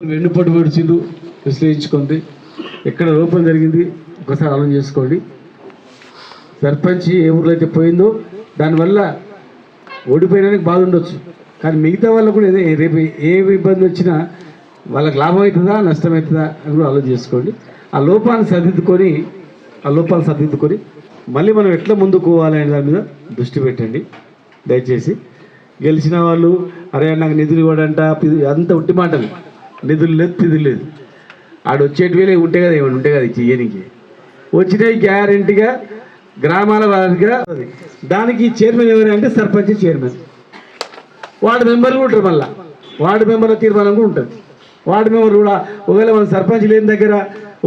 వెన్నుపోటు విడిచిండు విశ్లేషించుకోండి, ఎక్కడ లోపం జరిగింది ఒకసారి ఆలోచన చేసుకోండి. సర్పంచ్ ఏ ఊర్లో అయితే పోయిందో దానివల్ల ఓడిపోయినానికి బాధ ఉండొచ్చు, కానీ మిగతా వాళ్ళకు కూడా రేపు ఏ ఇబ్బంది వచ్చినా వాళ్ళకి లాభం అవుతుందా నష్టం అవుతుందా అని కూడా ఆలోచన చేసుకోండి. ఆ లోపాన్ని సరిదిద్దుకొని మళ్ళీ మనం ఎట్లా ముందుకు పోవాలనే దాని మీద దృష్టి పెట్టండి దయచేసి. గెలిచిన వాళ్ళు అరే నాకు నిధులు ఇవ్వడంట అంత ఉట్టి మాటలు, నిధులు లేదు తిథులు లేదు, ఆడు వచ్చేటివేలే ఉంటే కదా ఏమైనా ఉంటే కదా చెయ్యనికి వచ్చినాయి గ్యారెంటీగా గ్రామాల వారిగా. దానికి చైర్మన్ ఎవరు అంటే సర్పంచ్ చైర్మన్, వార్డు మెంబర్లు ఉంటారు, మళ్ళీ వార్డు మెంబర్ల తీర్మానం కూడా ఉంటుంది. వార్డు మెంబర్ కూడా ఒకవేళ మన సర్పంచ్ లేని దగ్గర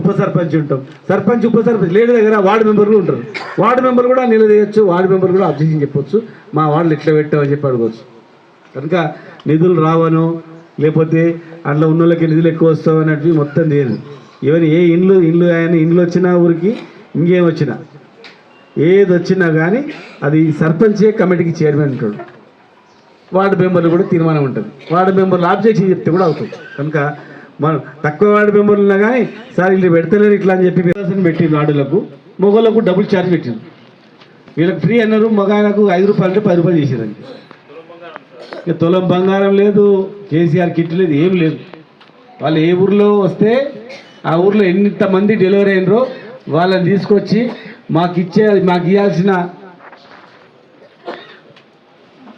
ఉప సర్పంచ్ ఉంటాం, సర్పంచ్ ఉప సర్పంచ్ లేని దగ్గర వార్డు మెంబర్లు ఉంటారు. వార్డు మెంబర్ కూడా నిలదీయచ్చు, వార్డు మెంబర్ కూడా అబ్జెక్షన్ చెప్పొచ్చు, మా వార్డులు ఎట్లా పెట్టామని చెప్పి అడగవచ్చు. కనుక నిధులు రావను లేకపోతే అందులో ఉన్న వాళ్ళకి నిధులు ఎక్కువ వస్తావు అన్నట్టు మొత్తం లేదు. ఈవెన్ ఏ ఇండ్లు ఆయన ఇండ్లు వచ్చినా ఊరికి ఇంకేం వచ్చినా ఏది వచ్చినా కానీ అది సర్పంచే కమిటీకి చైర్మన్ ఉంటాడు, వార్డు మెంబర్లు కూడా తీర్మానం ఉంటుంది, వార్డు మెంబర్లు ఆబ్జెక్షన్ చెప్తే కూడా అవుతుంది. కనుక మనం తక్కువ వార్డు మెంబర్లు ఉన్నా కానీ సార్ వీళ్ళు పెడతలేరు ఇట్లా అని చెప్పి పెట్టింది. వార్డులకు మొగోళ్ళకు డబుల్ ఛార్జ్ పెట్టింది, వీళ్ళకి ఫ్రీ అన్నారు, మగాయనకు 5 రూపాయలు అంటే 10 రూపాయలు చేసేదండి. ఇక తులం బంగారం లేదు, కేసీఆర్ కిట్ లేదు, ఏం లేదు. వాళ్ళు ఏ ఊర్లో వస్తే ఆ ఊర్లో ఎంతమంది డెలివరీ అయినరో వాళ్ళని తీసుకొచ్చి మాకు ఇవ్వాల్సిన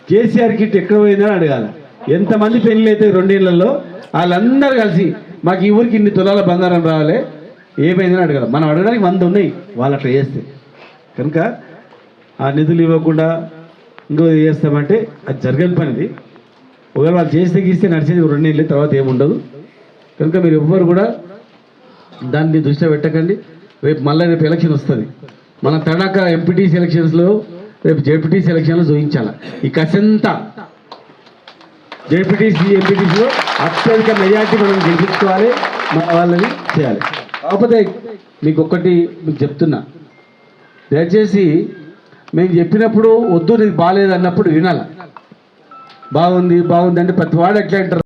కేసీఆర్ కిట్ ఎక్కడ పోయిందని అడగాలి. ఎంతమంది పెళ్ళి అయితే 2 ఏళ్లలో వాళ్ళందరూ కలిసి మాకు ఈ ఊరికి ఇన్ని తులాల బంగారం రావాలి ఏమైందని అడగాలి. మనం అడగడానికి 100 ఉన్నాయి వాళ్ళు అట్లా చేస్తే. కనుక ఆ నిధులు ఇవ్వకుండా ఇంకో చేస్తామంటే అది జరగని పనిది. ఒకవేళ వాళ్ళు చేస్తే గీస్తే నడిచేది 2 ఏళ్ళ తర్వాత ఏముండదు. కనుక మీరు ఎవ్వరు కూడా దాన్ని దృష్టిలో పెట్టకండి. రేపు ఎలక్షన్ వస్తుంది, మన తడాక ఎంపీటీసీ ఎలక్షన్స్లో రేపు జెడ్పీటీసీ ఎలక్షన్లో చూపించాలి. ఈ కసంతా జెడ్పీటీసీ ఎంపీటీసీలో అత్యధిక మెజార్టీ మనం గెలిపించుకోవాలి, మన వాళ్ళని చేయాలి. కాకపోతే మీకు చెప్తున్నా, దయచేసి మేము చెప్పినప్పుడు వద్దు నీకు బాగాలేదు అన్నప్పుడు వినాలి. బాగుంది అంటే ప్రతి వాడు ఎట్లా అంటారు.